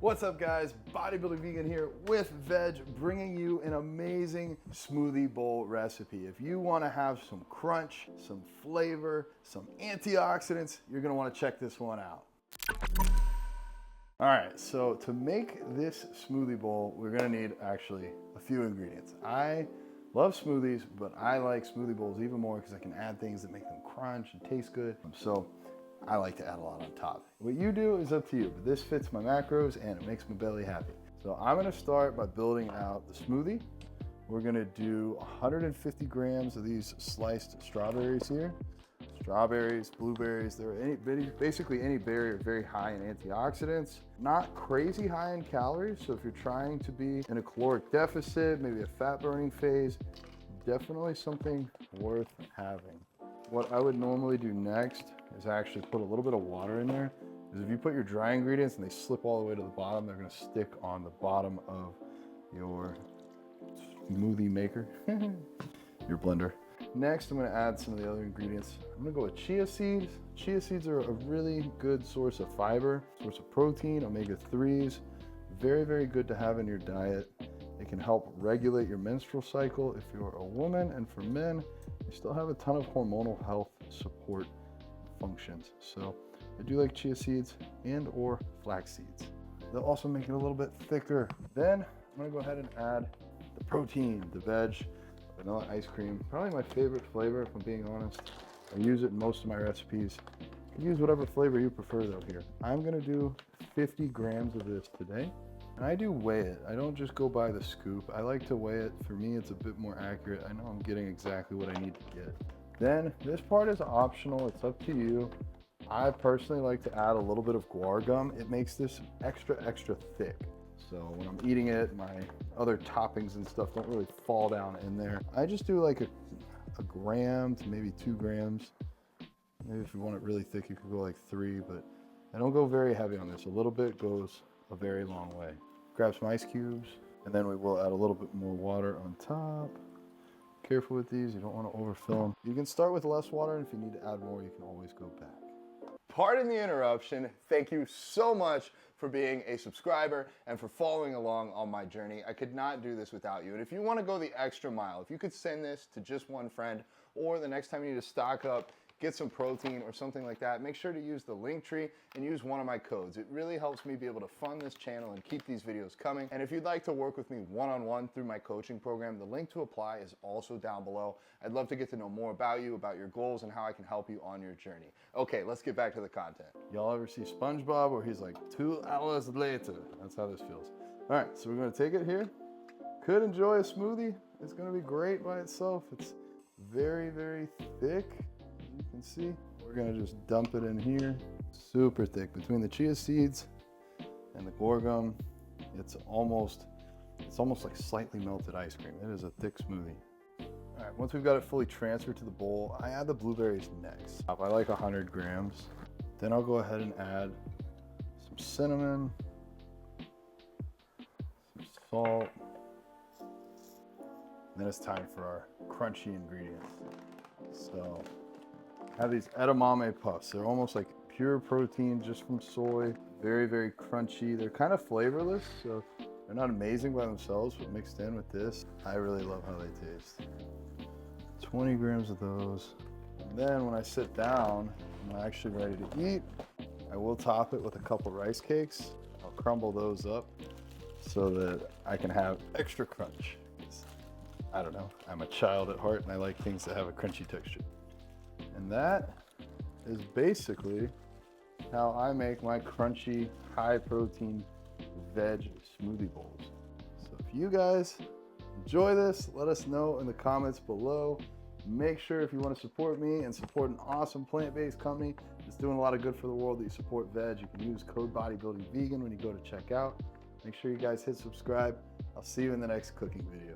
What's up guys, Bodybuilding Vegan here with Vedge, bringing you an amazing smoothie bowl recipe. If you want to have some crunch, some flavor, some antioxidants, you're going to want to check this one out. All right, so to make this smoothie bowl, we're going to need actually a few ingredients. I love smoothies, but I like smoothie bowls even more because I can add things that make them crunch and taste good. So I like to add a lot on top. What you do is up to you, but this fits my macros and it makes my belly happy. So I'm gonna start by building out the smoothie. We're gonna do 150 grams of these sliced strawberries here. Strawberries, blueberries, they're basically any berry are very high in antioxidants. Not crazy high in calories, so if you're trying to be in a caloric deficit, maybe a fat burning phase, definitely something worth having. What I would normally do next is actually put a little bit of water in there, because if you put your dry ingredients and they slip all the way to the bottom, they're gonna stick on the bottom of your smoothie maker, your blender. Next, I'm gonna add some of the other ingredients. I'm gonna go with chia seeds. Chia seeds are a really good source of fiber, source of protein, omega-3s. Very, very good to have in your diet. It can help regulate your menstrual cycle if you're a woman, and for men, you still have a ton of hormonal health support functions. So I do like chia seeds and or flax seeds. They'll also make it a little bit thicker. Then I'm gonna go ahead and add the protein, the Vedge Vanilla Ice Cream. Probably my favorite flavor, if I'm being honest. I use it in most of my recipes. You can use whatever flavor you prefer though here. I'm gonna do 50 grams of this today. And I do weigh it. I don't just go by the scoop. I like to weigh it. For me, it's a bit more accurate. I know I'm getting exactly what I need to get. Then this part is optional. It's up to you. I personally like to add a little bit of guar gum. It makes this extra thick. So when I'm eating it, my other toppings and stuff don't really fall down in there. I just do like a gram to maybe 2 grams. Maybe if you want it really thick, you could go like 3, but I don't go very heavy on this. A little bit goes a very long way. Grab some ice cubes, and then we will add a little bit more water on top. Careful with these, you don't want to overfill them. You can start with less water, and if you need to add more, you can always go back. Pardon the interruption. Thank you so much for being a subscriber and for following along on my journey. I could not do this without you. And if you want to go the extra mile, if you could send this to just one friend, or the next time you need to stock up, get some protein or something like that, make sure to use the Linktree and use one of my codes. It really helps me be able to fund this channel and keep these videos coming. And if you'd like to work with me one-on-one through my coaching program, the link to apply is also down below. I'd love to get to know more about you, about your goals, and how I can help you on your journey. Okay, let's get back to the content. Y'all ever see SpongeBob where he's like 2 hours later? That's how this feels. All right, so we're gonna take it here. Could enjoy a smoothie. It's gonna be great by itself. It's very, very thick. You can see, we're gonna just dump it in here. Super thick. Between the chia seeds and the guar gum, it's almost like slightly melted ice cream. It is a thick smoothie. All right, once we've got it fully transferred to the bowl, I add the blueberries next. I like 100 grams. Then I'll go ahead and add some cinnamon, some salt. And then it's time for our crunchy ingredients. So I have these edamame puffs. They're almost like pure protein just from soy. Very, very crunchy. They're kind of flavorless, so they're not amazing by themselves, but mixed in with this, I really love how they taste. 20 grams of those. And then when I sit down, I'm actually ready to eat. I will top it with a couple rice cakes. I'll crumble those up so that I can have extra crunch. I don't know, I'm a child at heart and I like things that have a crunchy texture. And that is basically how I make my crunchy, high protein veg smoothie bowls. So if you guys enjoy this, let us know in the comments below. Make sure if you want to support me and support an awesome plant-based company that's doing a lot of good for the world, that you support Vedge. You can use code BodybuildingVegan when you go to checkout. Make sure you guys hit subscribe. I'll see you in the next cooking video.